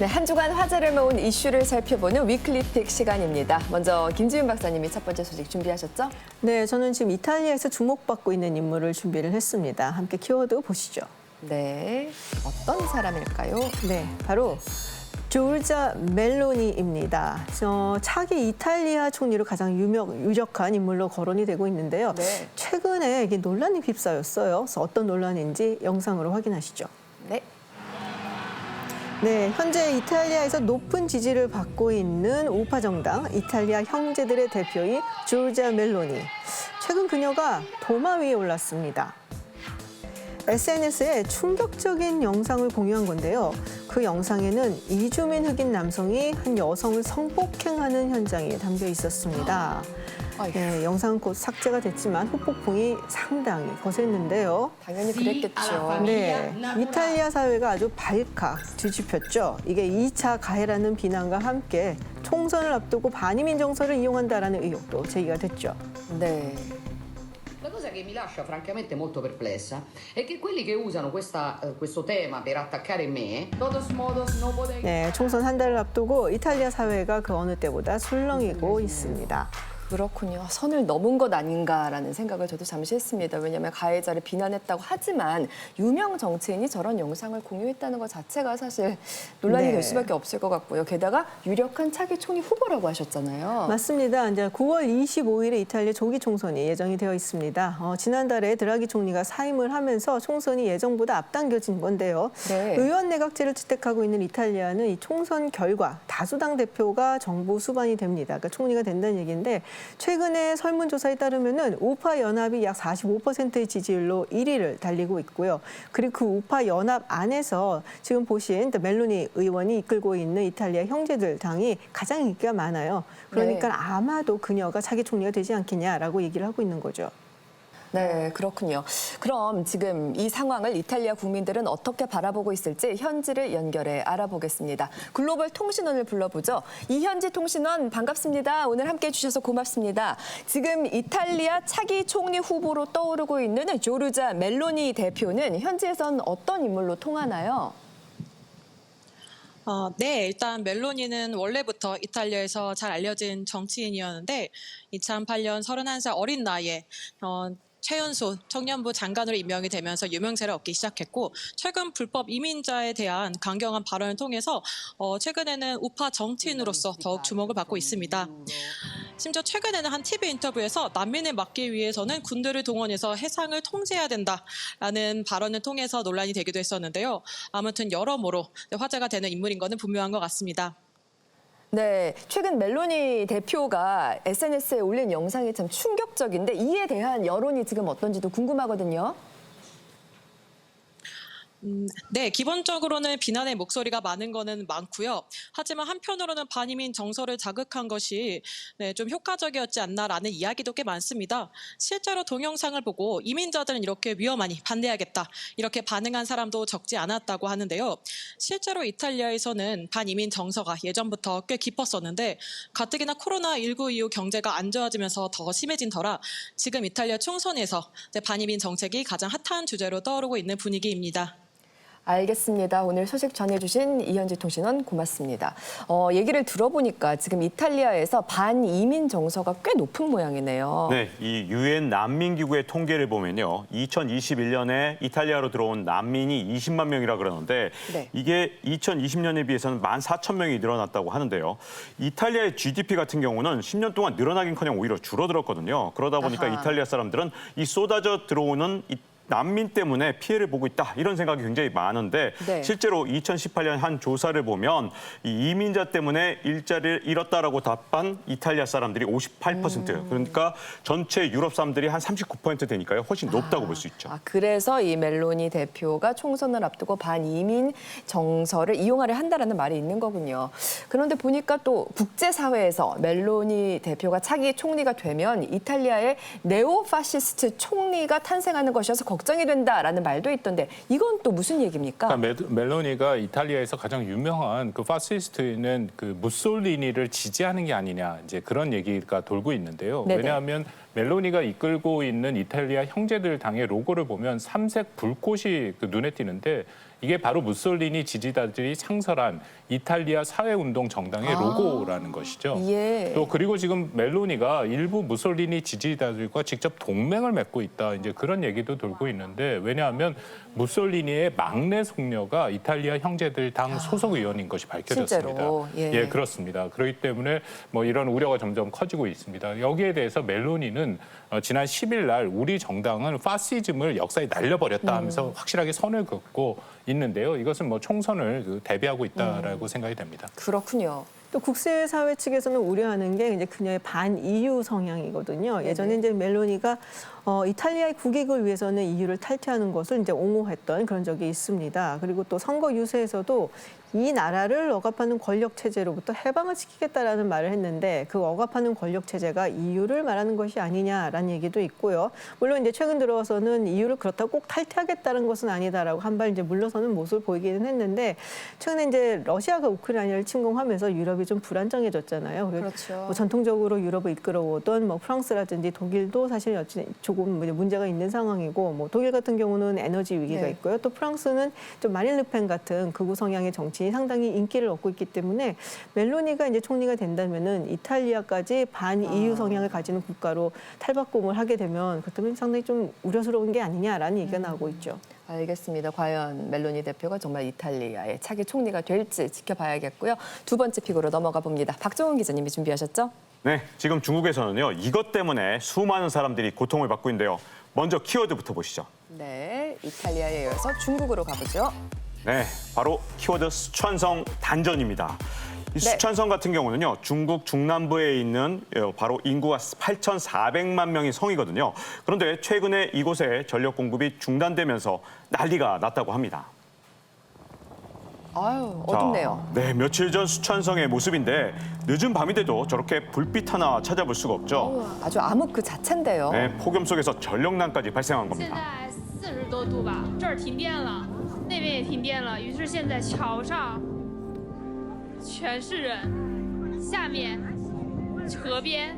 네, 한 주간 화제를 모은 이슈를 살펴보는 위클리픽 시간입니다. 먼저 김지윤 박사님이 첫 번째 소식 준비하셨죠? 네, 저는 지금 이탈리아에서 주목받고 있는 인물을 준비를 했습니다. 함께 키워드 보시죠. 네, 어떤 사람일까요? 네, 바로 조르자 멜로니입니다. 차기 이탈리아 총리로 가장 유력한 인물로 거론이 되고 있는데요. 네. 최근에 이게 논란이 휩싸였어요. 그래서 어떤 논란인지 영상으로 확인하시죠. 네. 네, 현재 이탈리아에서 높은 지지를 받고 있는 우파 정당 이탈리아 형제들의 대표인 조르자 멜로니. 최근 그녀가 도마 위에 올랐습니다. SNS에 충격적인 영상을 공유한 건데요. 그 영상에는 이주민 흑인 남성이 한 여성을 성폭행하는 현장이 담겨 있었습니다. 네, 영상은 곧 삭제가 됐지만 후폭풍이 상당히 거셌는데요. 당연히 그랬겠죠. 네, 이탈리아 사회가 아주 발칵 뒤집혔죠. 이게 2차 가해라는 비난과 함께 총선을 앞두고 반이민 정서를 이용한다라는 의혹도 제기가 됐죠. 네. La cosa che mi lascia francamente molto perplessa è che quelli che usano questo tema per attaccare me, todos modos no pueden... 네, 총선 한 달을 앞두고 이탈리아 사회가 그 어느 때보다 술렁이고 있습니다. 그렇군요. 선을 넘은 것 아닌가라는 생각을 저도 잠시 했습니다. 왜냐하면 가해자를 비난했다고 하지만 유명 정치인이 저런 영상을 공유했다는 것 자체가 사실 논란이 네. 될 수밖에 없을 것 같고요. 게다가 유력한 차기 총리 후보라고 하셨잖아요. 맞습니다. 이제 9월 25일에 이탈리아 조기 총선이 예정이 되어 있습니다. 지난달에 드라기 총리가 사임을 하면서 총선이 예정보다 앞당겨진 건데요. 네. 의원 내각제를 채택하고 있는 이탈리아는 이 총선 결과 다수당 대표가 정부 수반이 됩니다. 그러니까 총리가 된다는 얘기인데 최근에 설문조사에 따르면은 우파 연합이 약 45%의 지지율로 1위를 달리고 있고요. 그리고 그 우파 연합 안에서 지금 보신 멜로니 의원이 이끌고 있는 이탈리아 형제들 당이 가장 인기가 많아요. 그러니까 네. 아마도 그녀가 차기 총리가 되지 않겠냐라고 얘기를 하고 있는 거죠. 네, 그렇군요. 그럼 지금 이 상황을 이탈리아 국민들은 어떻게 바라보고 있을지 현지를 연결해 알아보겠습니다. 글로벌 통신원을 불러보죠. 이현지 통신원 반갑습니다. 오늘 함께해 주셔서 고맙습니다. 지금 이탈리아 차기 총리 후보로 떠오르고 있는 조르자 멜로니 대표는 현지에선 어떤 인물로 통하나요? 네, 일단 멜로니는 원래부터 이탈리아에서 잘 알려진 정치인이었는데 2008년 31살 어린 나이에 최연소 청년부 장관으로 임명이 되면서 유명세를 얻기 시작했고 최근 불법 이민자에 대한 강경한 발언을 통해서 최근에는 우파 정치인으로서 더욱 주목을 받고 있습니다. 심지어 최근에는 한 TV 인터뷰에서 난민을 막기 위해서는 군대를 동원해서 해상을 통제해야 된다라는 발언을 통해서 논란이 되기도 했었는데요. 아무튼 여러모로 화제가 되는 인물인 것은 분명한 것 같습니다. 네, 최근 멜로니 대표가 SNS에 올린 영상이 참 충격적인데 이에 대한 여론이 지금 어떤지도 궁금하거든요. 네, 기본적으로는 비난의 목소리가 많은 거는 많고요. 하지만 한편으로는 반이민 정서를 자극한 것이 좀 효과적이었지 않나라는 이야기도 꽤 많습니다. 실제로 동영상을 보고 이민자들은 이렇게 위험하니 반대하겠다 이렇게 반응한 사람도 적지 않았다고 하는데요. 실제로 이탈리아에서는 반이민 정서가 예전부터 꽤 깊었었는데 가뜩이나 코로나19 이후 경제가 안 좋아지면서 더 심해진 터라 지금 이탈리아 총선에서 반이민 정책이 가장 핫한 주제로 떠오르고 있는 분위기입니다. 알겠습니다. 오늘 소식 전해주신 이현지 통신원 고맙습니다. 얘기를 들어보니까 지금 이탈리아에서 반이민 정서가 꽤 높은 모양이네요. 네, 이 유엔 난민기구의 통계를 보면요. 2021년에 이탈리아로 들어온 난민이 20만 명이라 그러는데 네. 이게 2020년에 비해서는 14,000명이 늘어났다고 하는데요. 이탈리아의 GDP 같은 경우는 10년 동안 늘어나긴커녕 오히려 줄어들었거든요. 그러다 보니까 아하. 이탈리아 사람들은 이 쏟아져 들어오는 난민 때문에 피해를 보고 있다 이런 생각이 굉장히 많은데 네. 실제로 2018년 한 조사를 보면 이 이민자 때문에 일자리를 잃었다라고 답한 이탈리아 사람들이 58% 그러니까 전체 유럽 사람들이 한 39% 되니까요. 훨씬 높다고 볼 수 있죠. 그래서 이 멜로니 대표가 총선을 앞두고 반이민 정서를 이용하려 한다라는 말이 있는 거군요. 그런데 보니까 또 국제사회에서 멜로니 대표가 차기 총리가 되면 이탈리아의 네오파시스트 총리가 탄생하는 것이어서 걱정이 된다라는 말도 있던데 이건 또 무슨 얘기입니까? 그러니까 멜로니가 이탈리아에서 가장 유명한 그 파시스트는 그 무솔리니를 지지하는 게 아니냐 이제 그런 얘기가 돌고 있는데요. 네네. 왜냐하면 멜로니가 이끌고 있는 이탈리아 형제들 당의 로고를 보면 삼색 불꽃이 눈에 띄는데 이게 바로 무솔리니 지지자들이 창설한 이탈리아 사회운동 정당의 로고라는 것이죠. 예. 또 그리고 지금 멜로니가 일부 무솔리니 지지자들과 직접 동맹을 맺고 있다. 이제 그런 얘기도 돌고 있는데 왜냐하면 무솔리니의 막내 손녀가 이탈리아 형제들 당 소속 의원인 것이 밝혀졌습니다. 실제로, 예. 그렇습니다. 그렇기 때문에 뭐 이런 우려가 점점 커지고 있습니다. 여기에 대해서 멜로니는 지난 10일 날 우리 정당은 파시즘을 역사에 날려버렸다 하면서 확실하게 선을 긋고 있는데요. 이것은 뭐 총선을 대비하고 있다라고 생각이 됩니다. 그렇군요. 또 국제사회 측에서는 우려하는 게 이제 그녀의 반EU 성향이거든요. 예전에 이제 멜로니가 이탈리아의 국익을 위해서는 EU를 탈퇴하는 것을 이제 옹호했던 그런 적이 있습니다. 그리고 또 선거 유세에서도 이 나라를 억압하는 권력 체제로부터 해방을 시키겠다라는 말을 했는데 그 억압하는 권력 체제가 EU를 말하는 것이 아니냐라는 얘기도 있고요. 물론 이제 최근 들어서는 EU를 그렇다고 꼭 탈퇴하겠다는 것은 아니다라고 한 발 이제 물러서는 모습을 보이기는 했는데 최근에 이제 러시아가 우크라이나를 침공하면서 유럽이 좀 불안정해졌잖아요. 그리고 그렇죠. 뭐 전통적으로 유럽을 이끌어오던 뭐 프랑스라든지 독일도 사실 조금 문제가 있는 상황이고 뭐 독일 같은 경우는 에너지 위기가 네. 있고요. 또 프랑스는 좀 마린 르펜 같은 극우 성향의 정치인이 상당히 인기를 얻고 있기 때문에 멜로니가 이제 총리가 된다면은 이탈리아까지 반 EU 성향을 가지는 국가로 탈바꿈을 하게 되면 그렇다면 상당히 좀 우려스러운 게 아니냐라는 얘기가 나오고 있죠. 알겠습니다. 과연 멜로니 대표가 정말 이탈리아의 차기 총리가 될지 지켜봐야겠고요. 두 번째 픽으로 넘어가 봅니다. 박정훈 기자님이 준비하셨죠? 네, 지금 중국에서는요. 이것 때문에 수많은 사람들이 고통을 받고 있는데요. 먼저 키워드부터 보시죠. 네, 이탈리아에 이어서 중국으로 가보죠. 네, 바로 키워드 수촨성 단전입니다. 이 네. 수촨성 같은 경우는요, 중국 중남부에 있는 바로 인구가 8,400만 명의 성이거든요. 그런데 최근에 이곳에 전력 공급이 중단되면서 난리가 났다고 합니다. 아유, 어둡네요. 자, 네, 며칠 전 수촨성의 모습인데 늦은 밤인데도 저렇게 불빛 하나 찾아볼 수가 없죠. 아주 암흑 그 자체인데요. 네, 폭염 속에서 전력난까지 발생한 现 겁니다. 在40多度吧，这儿停电了，那边也停电了，于是现在桥上全是人，下面河边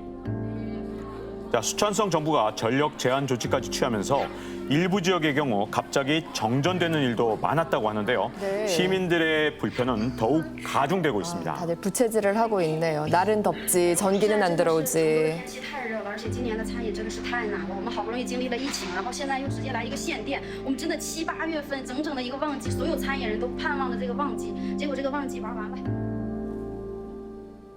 자, 수촨성 정부가 전력 제한 조치까지 취하면서 일부 지역의 경우 갑자기 정전되는 일도 많았다고 하는데요. 네. 시민들의 불편은 더욱 가중되고 있습니다. 다들 부채질을 하고 있네요. 날은 덥지, 전기는 안 들어오지. 天气太热了，而且今年的餐饮真的是太难了。我们好不容易经历了疫情，然后现在又直接来一个限电，我们真的7、8月份整整的一个旺季，所有餐饮人都盼望着这个旺季，结果这个旺季玩完了。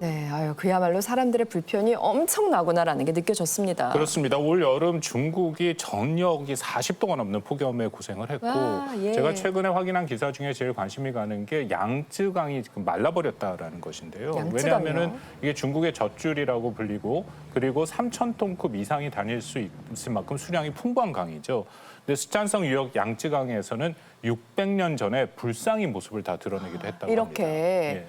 네, 아유, 그야말로 사람들의 불편이 엄청나구나라는 게 느껴졌습니다. 그렇습니다. 올 여름 중국이 전역이 40도가 넘는 폭염에 고생을 했고 와, 예. 제가 최근에 확인한 기사 중에 제일 관심이 가는 게 양쯔강이 지금 말라버렸다라는 것인데요. 양쯔강이요? 왜냐하면은 이게 중국의 젖줄이라고 불리고 그리고 3,000톤급 이상이 다닐 수 있을 만큼 수량이 풍부한 강이죠. 근데 수촨성 유역 양쯔강에서는 600년 전에 불상의 모습을 다 드러내기도 했다고 이렇게. 합니다. 예.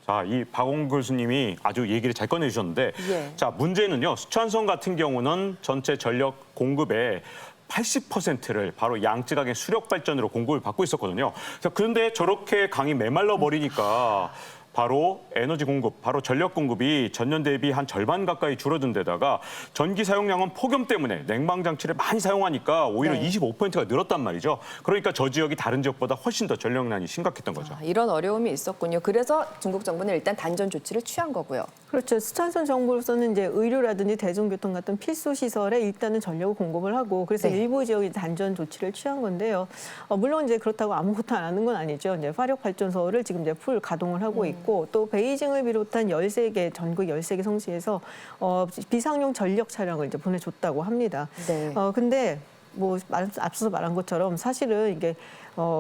자, 이 박홍 교수님이 아주 얘기를 잘 꺼내주셨는데, 예. 자, 문제는요, 수촨성 같은 경우는 전체 전력 공급의 80%를 바로 양쯔강의 수력 발전으로 공급을 받고 있었거든요. 자, 그런데 저렇게 강이 메말라 버리니까 바로 에너지 공급, 바로 전력 공급이 전년 대비 한 절반 가까이 줄어든 데다가 전기 사용량은 폭염 때문에 냉방 장치를 많이 사용하니까 오히려 네. 25%가 늘었단 말이죠. 그러니까 저 지역이 다른 지역보다 훨씬 더 전력난이 심각했던 거죠. 이런 어려움이 있었군요. 그래서 중국 정부는 일단 단전 조치를 취한 거고요. 그렇죠. 수촨성 정부로서는 이제 의료라든지 대중교통 같은 필수 시설에 일단은 전력을 공급을 하고 그래서 네. 일부 지역이 단전 조치를 취한 건데요. 물론 이제 그렇다고 아무것도 안 하는 건 아니죠. 이제 화력 발전소를 지금 이제 풀 가동을 하고 있고 또 베이징을 비롯한 13개 전국 13개 성시에서 비상용 전력 차량을 이제 보내줬다고 합니다. 네. 근데 뭐 앞서서 말한 것처럼 사실은 이게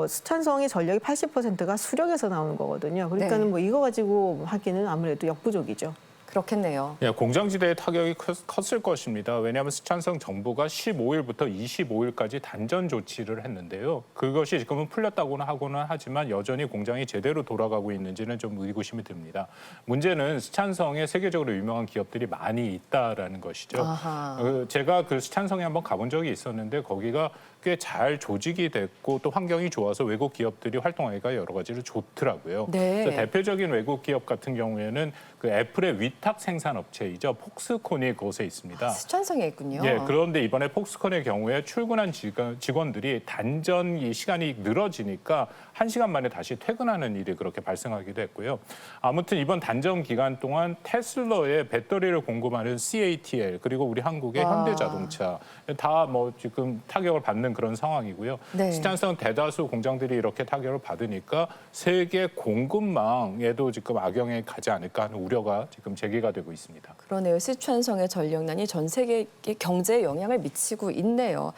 수촨성의 전력이 80%가 수력에서 나오는 거거든요. 그러니까는 네. 뭐 이거 가지고 하기는 아무래도 역부족이죠. 그렇겠네요. 예, 공장지대의 타격이 컸을 것입니다. 왜냐하면 수촨성 정부가 15일부터 25일까지 단전 조치를 했는데요. 그것이 지금은 풀렸다고는 하고는 하지만 여전히 공장이 제대로 돌아가고 있는지는 좀 의구심이 듭니다. 문제는 수촨성에 세계적으로 유명한 기업들이 많이 있다라는 것이죠. 아하. 제가 그 수촨성에 한번 가본 적이 있었는데 거기가 꽤 잘 조직이 됐고 또 환경이 좋아서 외국 기업들이 활동하기가 여러 가지로 좋더라고요. 네. 그래서 대표적인 외국 기업 같은 경우에는 그 애플의 위탁 생산 업체이죠. 폭스콘이 그곳에 있습니다. 스촨성에 있군요. 예, 그런데 이번에 폭스콘의 경우에 출근한 직원들이 단전 이 시간이 늘어지니까 1시간 만에 다시 퇴근하는 일이 그렇게 발생하기도 했고요. 아무튼 이번 단전 기간 동안 테슬라의 배터리를 공급하는 CATL 그리고 우리 한국의 현대자동차 다 뭐 지금 타격을 받는 그런 상황이고요. 네. 스촨성 대다수 공장들이 이렇게 타격을 받으니까 세계 공급망에도 지금 악영향이 가지 않을까 하는 우려가 지금 제기가 되고 있습니다. 그러네요. 스촨성의 전력난이 전 세계 경제에 영향을 미치고 있네요.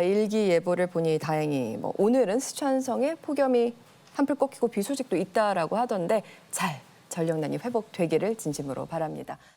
일기예보를 보니 다행히 오늘은 스촨성에 폭염이 한풀 꺾이고 비 소식도 있다라고 하던데 잘 전력난이 회복되기를 진심으로 바랍니다.